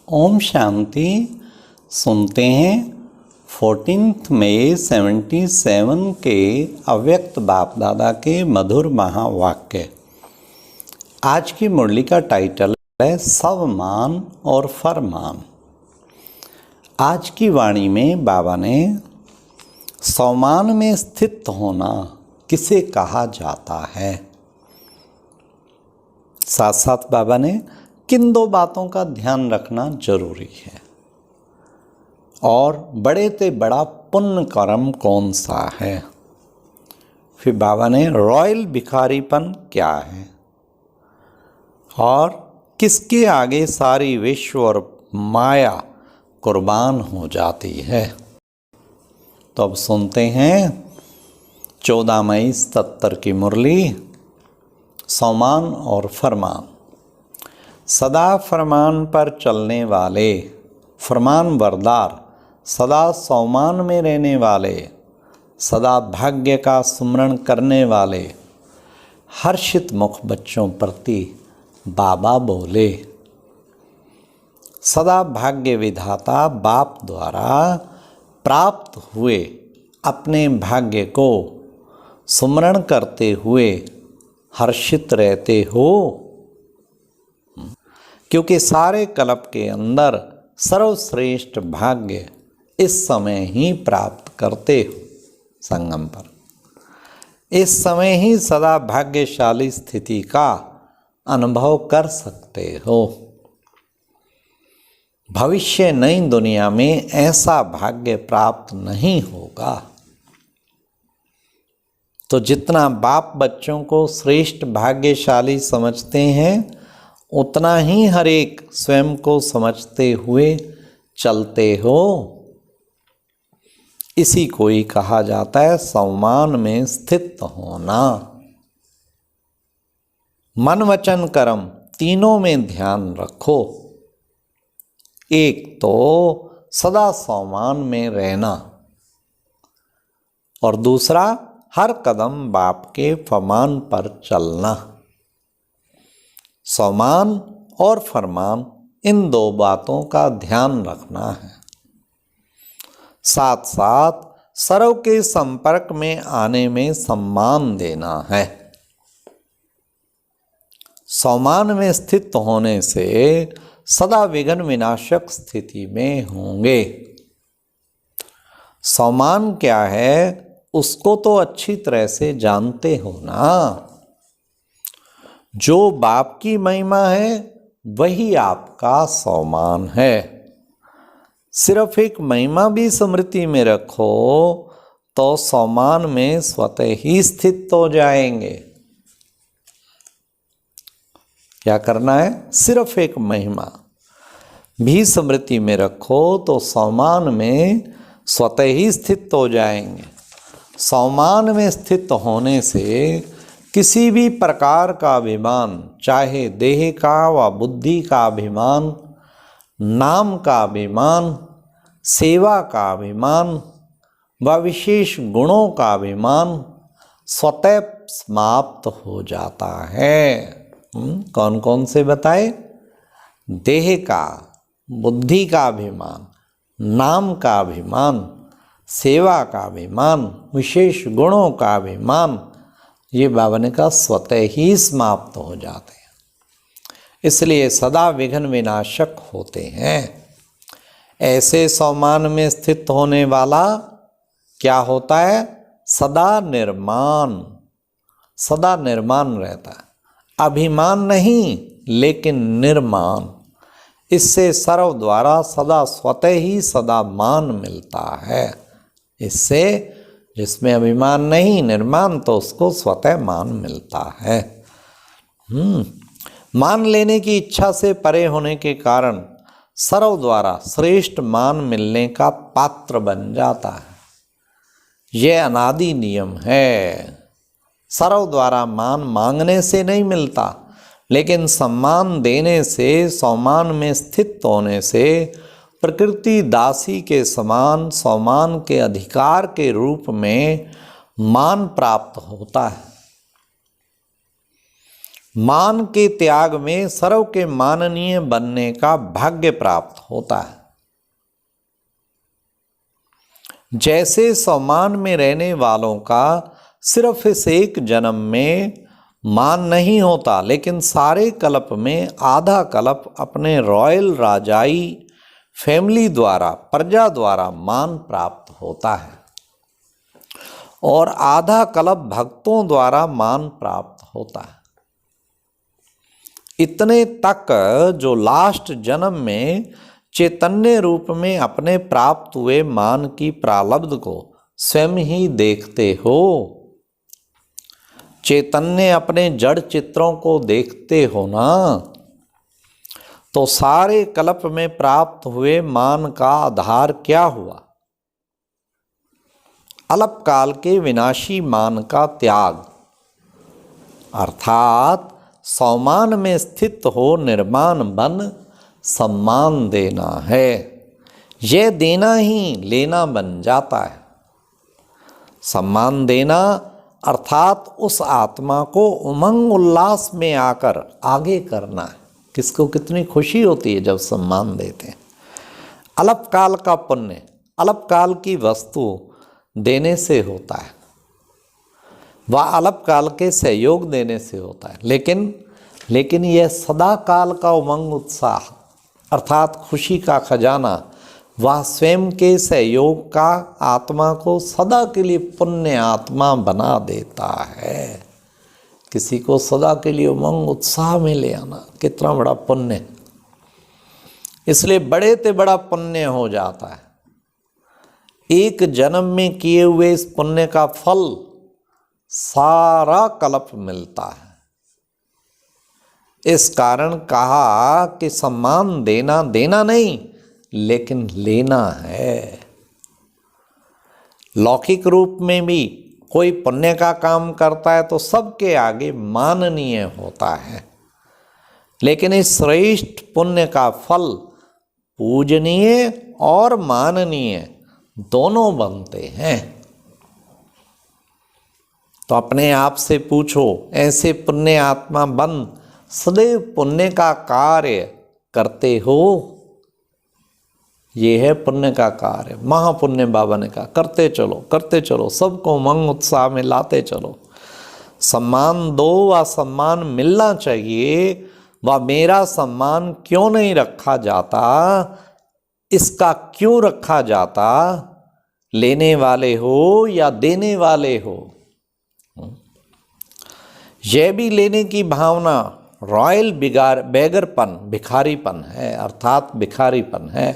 ओम शांति। सुनते हैं 14 मई 77 के अव्यक्त बाप दादा के मधुर महावाक्य। आज की मुरली का टाइटल है सवमान और फरमान। आज की वाणी में बाबा ने सवमान में स्थित होना किसे कहा जाता है, साथ साथ बाबा ने किन दो बातों का ध्यान रखना जरूरी है और बड़े से बड़ा पुण्य कर्म कौन सा है। फिर बाबा ने रॉयल भिखारीपन क्या है और किसके आगे सारी विश्व और माया कुर्बान हो जाती है। तो अब सुनते हैं 14 मई 77 की मुरली, सवमान और फरमान। सदा फरमान पर चलने वाले, फरमान बरदार, सदा सवमान में रहने वाले, सदा भाग्य का सुमरण करने वाले हर्षित मुख बच्चों प्रति बाबा बोले। सदा भाग्य विधाता बाप द्वारा प्राप्त हुए अपने भाग्य को सुमरण करते हुए हर्षित रहते हो, क्योंकि सारे कल्प के अंदर सर्वश्रेष्ठ भाग्य इस समय ही प्राप्त करते हो। संगम पर इस समय ही सदा भाग्यशाली स्थिति का अनुभव कर सकते हो। भविष्य नई दुनिया में ऐसा भाग्य प्राप्त नहीं होगा। तो जितना बाप बच्चों को श्रेष्ठ भाग्यशाली समझते हैं, उतना ही हर एक स्वयं को समझते हुए चलते हो। इसी को ही कहा जाता है सवमान में स्थित होना। मन वचन कर्म तीनों में ध्यान रखो। एक तो सदा सवमान में रहना और दूसरा हर कदम बाप के फरमान पर चलना। सवमान और फरमान, इन दो बातों का ध्यान रखना है। साथ साथ सर्व के संपर्क में आने में सम्मान देना है। सवमान में स्थित होने से सदा विघ्न विनाशक स्थिति में होंगे। सवमान क्या है उसको तो अच्छी तरह से जानते हो ना। जो बाप की महिमा है वही आपका सवमान है। सिर्फ एक महिमा भी स्मृति में रखो तो सवमान में स्वतः ही स्थित हो जाएंगे। क्या करना है? सिर्फ एक महिमा भी स्मृति में रखो तो सवमान में स्वतः ही स्थित हो जाएंगे। सवमान में स्थित होने से किसी भी प्रकार का अभिमान, चाहे देह का व बुद्धि का अभिमान, नाम का अभिमान, सेवा का अभिमान व विशेष गुणों का अभिमान स्वतः समाप्त हो जाता है। कौन कौन से बताए? देह का, बुद्धि का अभिमान, नाम का अभिमान, सेवा का अभिमान, विशेष गुणों का अभिमान, ये बाबा ने कहा स्वतः ही समाप्त हो जाते हैं। इसलिए सदा विघ्न विनाशक होते हैं। ऐसे सवमान में स्थित होने वाला क्या होता है? सदा निर्माण, सदा निर्माण रहता है। अभिमान नहीं लेकिन निर्माण। इससे सर्व द्वारा सदा स्वतः ही सदा मान मिलता है। इससे जिसमें अभिमान नहीं, निर्माण, तो उसको स्वतः मान मिलता है। मान लेने की इच्छा से परे होने के कारण सर्व द्वारा श्रेष्ठ मान मिलने का पात्र बन जाता है। यह अनादि नियम है। सर्व द्वारा मान मांगने से नहीं मिलता, लेकिन सम्मान देने से, सवमान में स्थित होने से प्रकृति दासी के समान सवमान के अधिकार के रूप में मान प्राप्त होता है। मान के त्याग में सर्व के माननीय बनने का भाग्य प्राप्त होता है। जैसे सम्मान में रहने वालों का सिर्फ इस एक जन्म में मान नहीं होता, लेकिन सारे कल्प में आधा कल्प अपने रॉयल राजाई फैमिली द्वारा, प्रजा द्वारा मान प्राप्त होता है और आधा कल्प भक्तों द्वारा मान प्राप्त होता है। इतने तक जो लास्ट जन्म में चैतन्य रूप में अपने प्राप्त हुए मान की प्रारब्ध को स्वयं ही देखते हो। चैतन्य अपने जड़ चित्रों को देखते हो ना, तो सारे कल्प में प्राप्त हुए मान का आधार क्या हुआ? अल्पकाल के विनाशी मान का त्याग, अर्थात सम्मान में स्थित हो निर्माण बन सम्मान देना है। यह देना ही लेना बन जाता है। सम्मान देना अर्थात उस आत्मा को उमंग उल्लास में आकर आगे करना है। किसको कितनी खुशी होती है जब सम्मान देते हैं। अल्पकाल का पुण्य अल्पकाल की वस्तु देने से होता है, वह अल्पकाल के सहयोग देने से होता है, लेकिन यह सदा काल का उमंग उत्साह अर्थात खुशी का खजाना वह स्वयं के सहयोग का आत्मा को सदा के लिए पुण्य आत्मा बना देता है। किसी को सदा के लिए उमंग उत्साह में ले आना कितना बड़ा पुण्य, इसलिए बड़े से बड़ा पुण्य हो जाता है। एक जन्म में किए हुए इस पुण्य का फल सारा कल्प मिलता है। इस कारण कहा कि सम्मान देना देना नहीं लेकिन लेना है। लौकिक रूप में भी कोई पुण्य का काम करता है तो सबके आगे माननीय होता है, लेकिन इस श्रेष्ठ पुण्य का फल पूजनीय और माननीय दोनों बनते हैं। तो अपने आप से पूछो, ऐसे पुण्य आत्मा बन सदैव पुण्य का कार्य करते हो? ये है पुण्य का कार्य। महापुण्य बाबा ने कहा करते चलो, सबको उमंग उत्साह में लाते चलो। सम्मान दो, व सम्मान मिलना चाहिए, व मेरा सम्मान क्यों नहीं रखा जाता, इसका क्यों रखा जाता? लेने वाले हो या देने वाले हो, यह भी लेने की भावना रॉयल बेगरपन भिखारीपन है, अर्थात भिखारीपन है।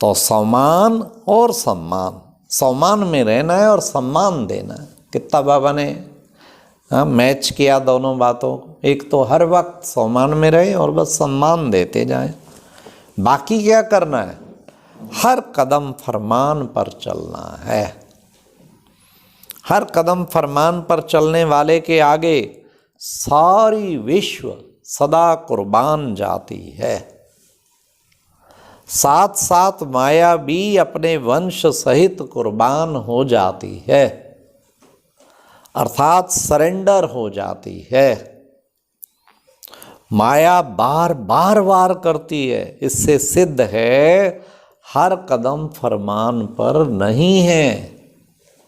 तो सम्मान और सम्मान में रहना है और सम्मान देना है। कितना बाबा ने मैच किया दोनों बातों को। एक तो हर वक्त सम्मान में रहे और बस सम्मान देते जाएं, बाकी क्या करना है? हर कदम फरमान पर चलना है। हर कदम फरमान पर चलने वाले के आगे सारी विश्व सदा कुर्बान जाती है। साथ साथ माया भी अपने वंश सहित कुर्बान हो जाती है, अर्थात सरेंडर हो जाती है। माया बार बार वार करती है। इससे सिद्ध है हर कदम फरमान पर नहीं है,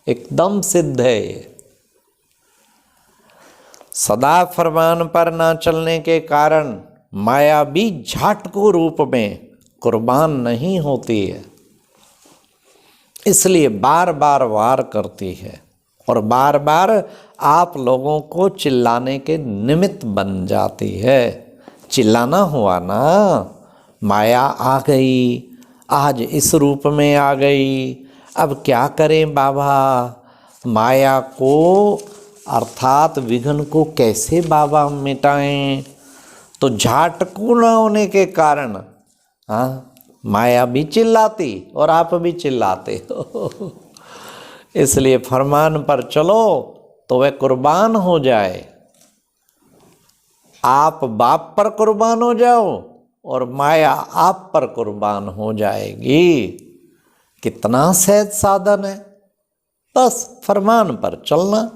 एकदम सिद्ध है ये। सदा फरमान पर ना चलने के कारण माया भी झाटकू रूप में कुर्बान नहीं होती है, इसलिए बार बार वार करती है और बार बार आप लोगों को चिल्लाने के निमित्त बन जाती है। चिल्लाना हुआ ना, माया आ गई, आज इस रूप में आ गई, अब क्या करें बाबा? माया को अर्थात विघ्न को कैसे बाबा मिटाएं? तो झाटकू न होने के कारण माया भी चिल्लाती और आप भी चिल्लाते हो। इसलिए फरमान पर चलो तो वह कुर्बान हो जाए। आप बाप पर कुर्बान हो जाओ और माया आप पर कुर्बान हो जाएगी। कितना सहज साधन है, बस फरमान पर चलना।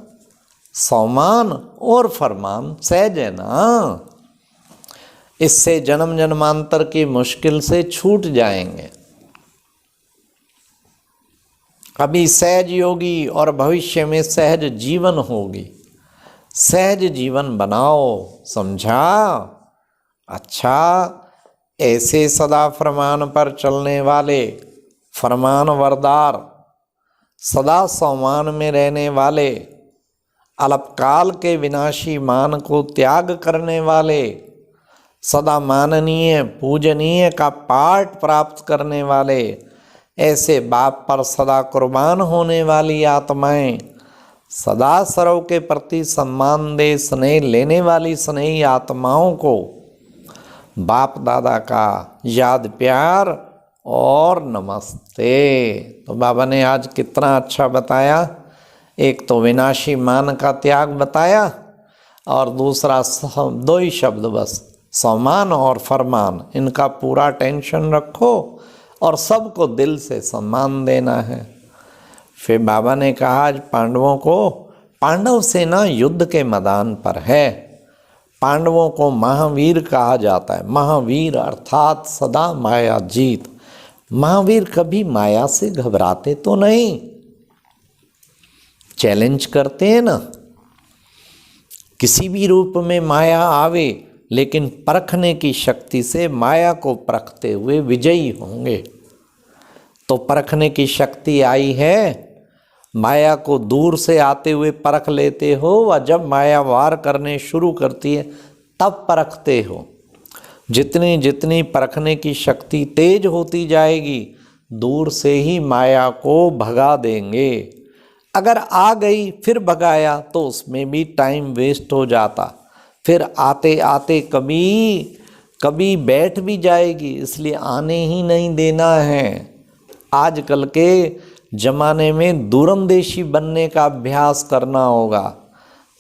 सौमान और फरमान सहज है ना, इससे जन्म जन्मांतर की मुश्किल से छूट जाएंगे। अभी सहज योगी और भविष्य में सहज जीवन होगी। सहज जीवन बनाओ, समझा? अच्छा, ऐसे सदा फरमान पर चलने वाले फरमान वरदार, सदा सौमान में रहने वाले, अल्पकाल के विनाशी मान को त्याग करने वाले, सदा माननीय पूजनीय का पाठ प्राप्त करने वाले, ऐसे बाप पर सदा कुर्बान होने वाली आत्माएं, सदा सर्व के प्रति सम्मान दे स्नेह लेने वाली स्नेही आत्माओं को बाप दादा का याद प्यार और नमस्ते। तो बाबा ने आज कितना अच्छा बताया। एक तो विनाशी मान का त्याग बताया और दूसरा दो ही शब्द बस, सम्मान और फरमान, इनका पूरा टेंशन रखो और सबको दिल से सम्मान देना है। फिर बाबा ने कहा आज पांडवों को, पांडव सेना युद्ध के मैदान पर है। पांडवों को महावीर कहा जाता है। महावीर अर्थात सदा माया जीत। महावीर कभी माया से घबराते तो नहीं, चैलेंज करते हैं ना। किसी भी रूप में माया आवे लेकिन परखने की शक्ति से माया को परखते हुए विजयी होंगे। तो परखने की शक्ति आई है, माया को दूर से आते हुए परख लेते हो व जब माया वार करने शुरू करती है तब परखते हो। जितनी जितनी परखने की शक्ति तेज होती जाएगी दूर से ही माया को भगा देंगे। अगर आ गई फिर भगाया तो उसमें भी टाइम वेस्ट हो जाता, फिर आते आते कभी बैठ भी जाएगी, इसलिए आने ही नहीं देना है। आजकल के ज़माने में दूरंदेशी बनने का अभ्यास करना होगा।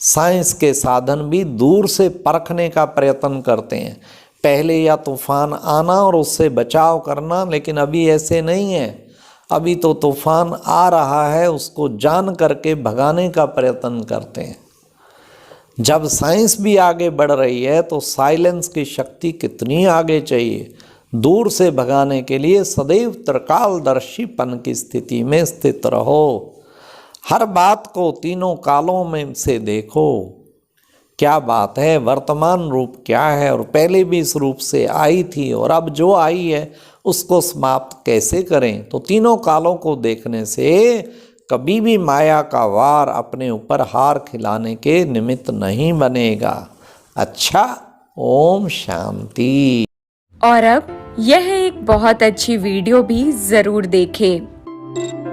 साइंस के साधन भी दूर से परखने का प्रयत्न करते हैं, पहले या तूफान आना और उससे बचाव करना, लेकिन अभी ऐसे नहीं है। अभी तो तूफान आ रहा है, उसको जान करके भगाने का प्रयत्न करते हैं। जब साइंस भी आगे बढ़ रही है तो साइलेंस की शक्ति कितनी आगे चाहिए। दूर से भगाने के लिए सदैव त्रिकालदर्शीपन की स्थिति में स्थित रहो। हर बात को तीनों कालों में से देखो, क्या बात है, वर्तमान रूप क्या है और पहले भी इस रूप से आई थी और अब जो आई है उसको समाप्त कैसे करें। तो तीनों कालों को देखने से कभी भी माया का वार अपने ऊपर हार खिलाने के निमित्त नहीं बनेगा। अच्छा, ओम शांति। और अब यह एक बहुत अच्छी वीडियो भी जरूर देखें।